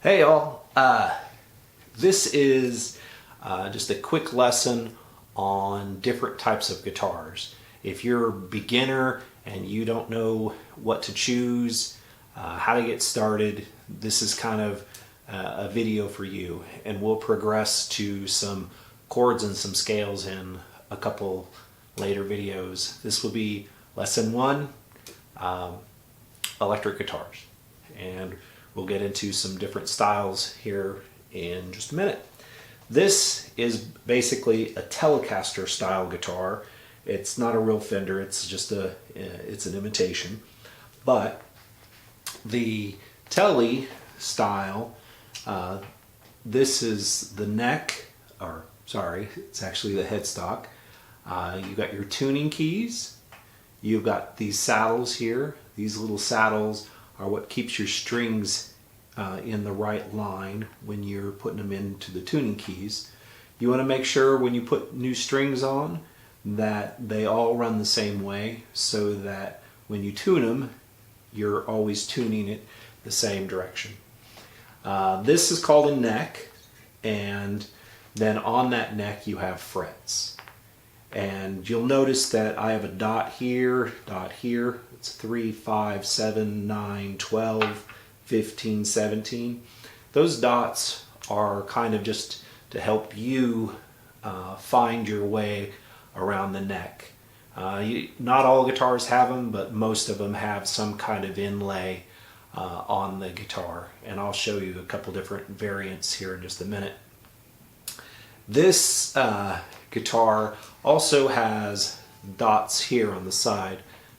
Hey all, this is just a quick lesson on different types of guitars. If you're a beginner and you don't know what to choose, how to get started, this is kind of a video for you, and we'll progress to some chords and some scales in a couple later videos. This will be lesson 1, electric guitars, and we'll get into some different styles here in just a minute. This is basically a Telecaster style guitar. It's not a real Fender, it's just it's an imitation. But the Tele style, this is the neck, or sorry, it's actually the headstock. You've got your tuning keys. You've got these saddles here. These little saddles are what keeps your strings in the right line when you're putting them into the tuning keys. You want to make sure when you put new strings on that they all run the same way, so that when you tune them, you're always tuning it the same direction. This is called a neck, and then on that neck you have frets. And you'll notice that I have a dot here, it's 3, 5, 7, 9, 12, 15, 17. Those dots are kind of just to help you find your way around the neck. Not all guitars have them, but most of them have some kind of inlay on the guitar. And I'll show you a couple different variants here in just a minute. This guitar also has dots here on the side.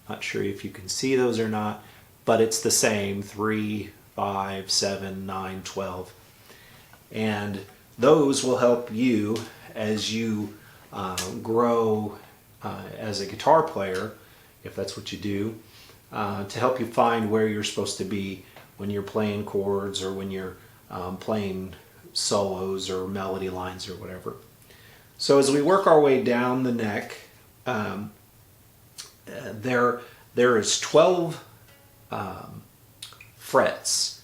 Not sure if you can see those or not, but it's the same, 3, 5, 7, 9, 12. And those will help you as you grow as a guitar player, if that's what you do, to help you find where you're supposed to be when you're playing chords, or when you're playing solos or melody lines or whatever. So as we work our way down the neck, there is 12 frets,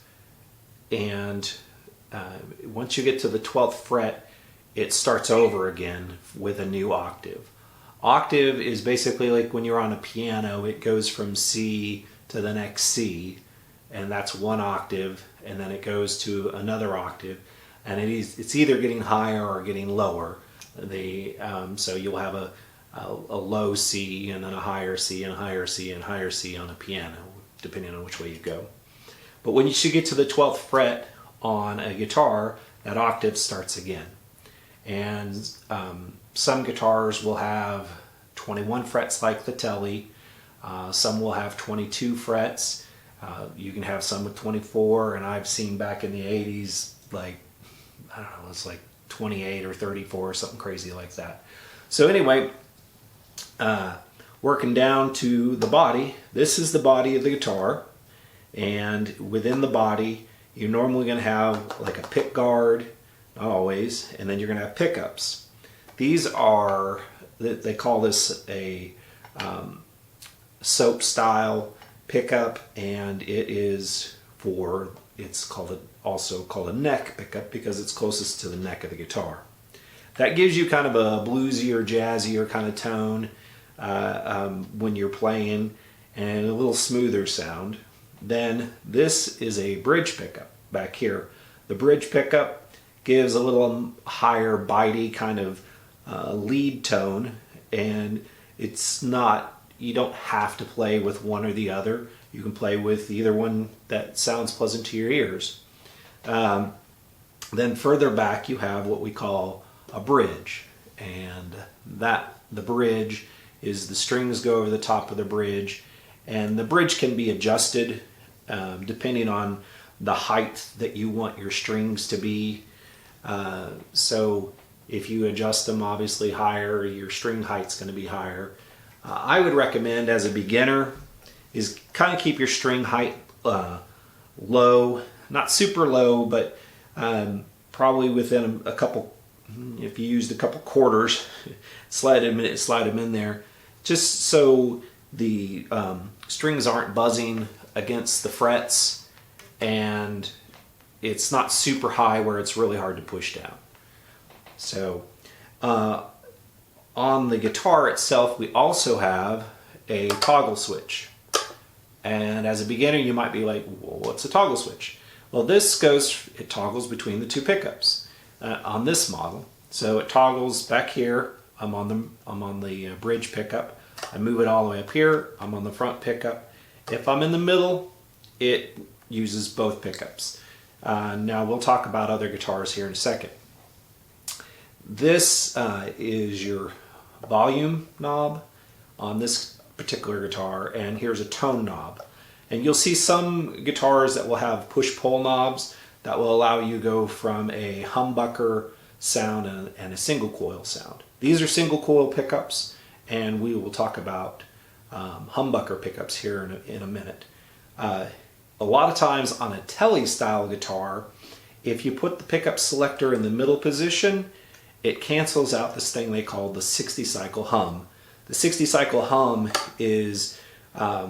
and once you get to the 12th fret, it starts over again with a new octave. Octave is basically like when you're on a piano, it goes from C to the next C, and that's one octave, and then it goes to another octave, and it's either getting higher or getting lower. So you'll have a low C, and then a higher C, and a higher C, and higher C on a piano, depending on which way you go. But when you should get to the 12th fret on a guitar, that octave starts again. And some guitars will have 21 frets like the Tele. Some will have 22 frets. You can have some with 24, and I've seen back in the 80s, like, I don't know, it's like 28 or 34 or something crazy like that. So anyway, working down to the body, this is the body of the guitar, and within the body you're normally going to have like a pick guard, not always, and then you're going to have pickups. These are, they call this a soap style pickup, and it is for, also called a neck pickup because it's closest to the neck of the guitar. That gives you kind of a bluesy or jazzier kind of tone when you're playing, and a little smoother sound. Then this is a bridge pickup back here. The bridge pickup gives a little higher bitey kind of lead tone, and it's not, you don't have to play with one or the other. You can play with either one that sounds pleasant to your ears. Then further back you have what we call a bridge, and the bridge is the strings go over the top of the bridge, and the bridge can be adjusted depending on the height that you want your strings to be. So if you adjust them obviously higher, your string height's going to be higher. I would recommend as a beginner is kind of keep your string height low, not super low, but probably within a couple, if you used a couple quarters, slide them in there, just so the strings aren't buzzing against the frets, and it's not super high where it's really hard to push down. So on the guitar itself, we also have a toggle switch. And as a beginner, you might be like, well, what's a toggle switch? Well, it toggles between the two pickups on this model. So it toggles back here. I'm on the bridge pickup. I move it all the way up here. I'm on the front pickup. If I'm in the middle, it uses both pickups. Now we'll talk about other guitars here in a second. This is your volume knob on this particular guitar, and here's a tone knob. And you'll see some guitars that will have push-pull knobs that will allow you to go from a humbucker sound and a single coil sound. These are single coil pickups, and we will talk about humbucker pickups here in a minute. A lot of times on a Tele style guitar, if you put the pickup selector in the middle position, it cancels out this thing they call the 60 cycle hum. The 60 cycle hum is, I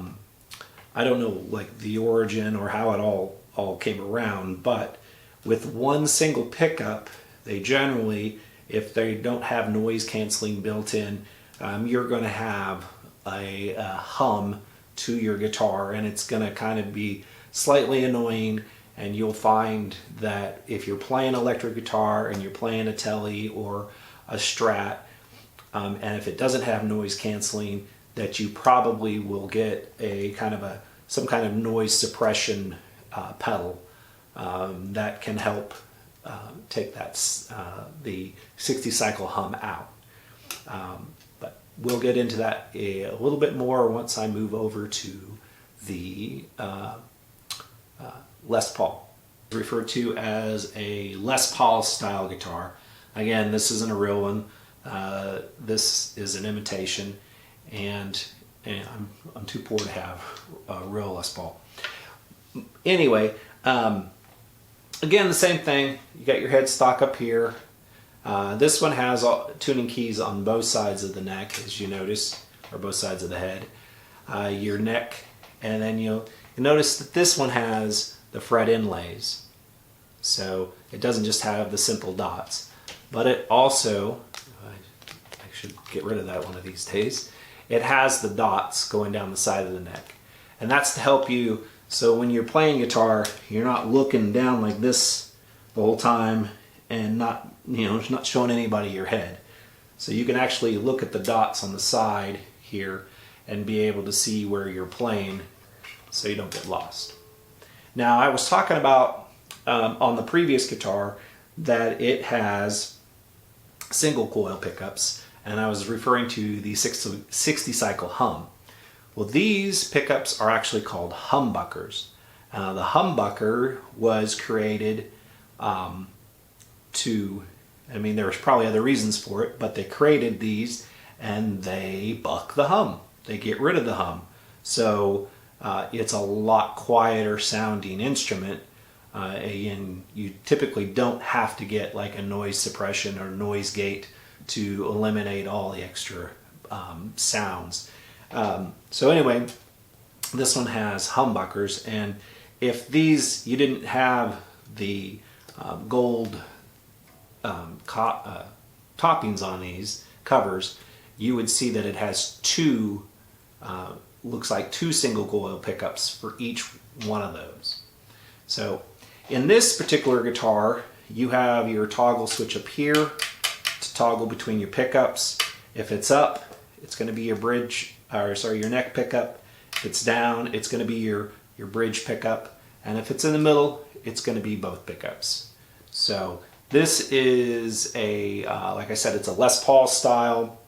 don't know like the origin or how it all came around, but with one single pickup, they generally, if they don't have noise canceling built in, you're going to have a hum to your guitar, and it's going to kind of be slightly annoying. And you'll find that if you're playing electric guitar and you're playing a Tele or a Strat, and if it doesn't have noise canceling, that you probably will get a some kind of noise suppression pedal that can help take the 60 cycle hum out. But we'll get into that a little bit more once I move over to the Les Paul. Referred to as a Les Paul style guitar. Again, this isn't a real one. This is an imitation, and I'm too poor to have a real Les Paul. Anyway, again, the same thing. You got your headstock up here. This one has tuning keys on both sides of the neck, as you notice, or both sides of the head. Your neck, and then you'll notice that this one has the fret inlays. So it doesn't just have the simple dots, but it also, I should get rid of that one of these days, it has the dots going down the side of the neck. And that's to help you, so when you're playing guitar, you're not looking down like this the whole time and not showing anybody your head. So you can actually look at the dots on the side here and be able to see where you're playing so you don't get lost. Now, I was talking about on the previous guitar that it has single coil pickups, and I was referring to the 60 cycle hum. Well, these pickups are actually called humbuckers. The humbucker was created there's probably other reasons for it, but they created these and they buck the hum. They get rid of the hum. So it's a lot quieter sounding instrument, and you typically don't have to get like a noise suppression or noise gate to eliminate all the extra sounds. So anyway, this one has humbuckers, and if you didn't have the gold toppings on these covers, you would see that it has looks like two single coil pickups for each one of those. So in this particular guitar, you have your toggle switch up here to toggle between your pickups. If it's up, it's going to be your neck pickup. If it's down, it's going to be your bridge pickup. And if it's in the middle, it's going to be both pickups. So this is like I said, it's a Les Paul style.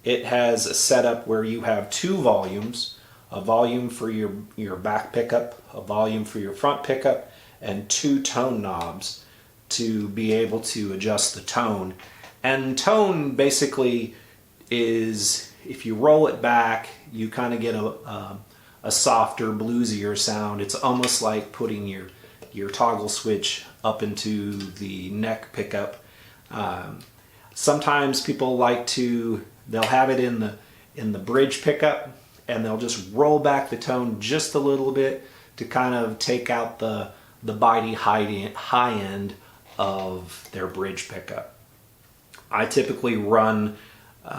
It has a setup where you have two volumes, a volume for your back pickup, a volume for your front pickup, and two tone knobs to be able to adjust the tone. And tone basically is, if you roll it back, you kind of get a softer, bluesier sound. It's almost like putting your toggle switch up into the neck pickup. Sometimes people they'll have it in the bridge pickup, and they'll just roll back the tone just a little bit to kind of take out the the bitey high end of their bridge pickup. I typically run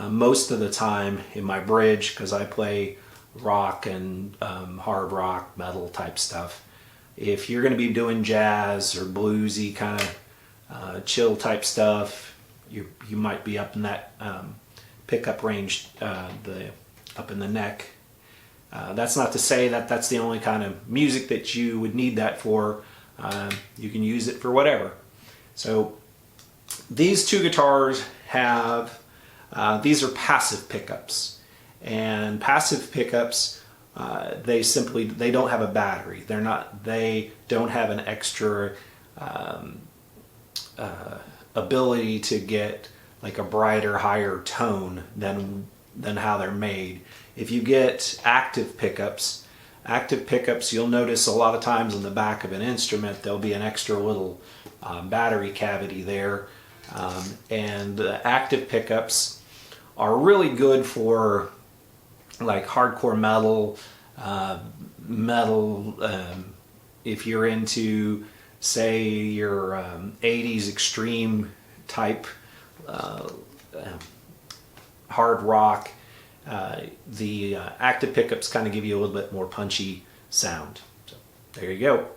most of the time in my bridge because I play rock and hard rock, metal type stuff. If you're going to be doing jazz or bluesy kind of chill type stuff, you might be up in that pickup range, up in the neck. That's not to say that that's the only kind of music that you would need that for. You can use it for whatever. So these two guitars have, these are passive pickups. And passive pickups, they don't have a battery. They don't have an extra ability to get like a brighter, higher tone than how they're made. If you get active pickups, you'll notice a lot of times on the back of an instrument there'll be an extra little battery cavity there. And the active pickups are really good for like hardcore metal, if you're into, say, your 80s extreme type hard rock. The active pickups kind of give you a little bit more punchy sound. So there you go.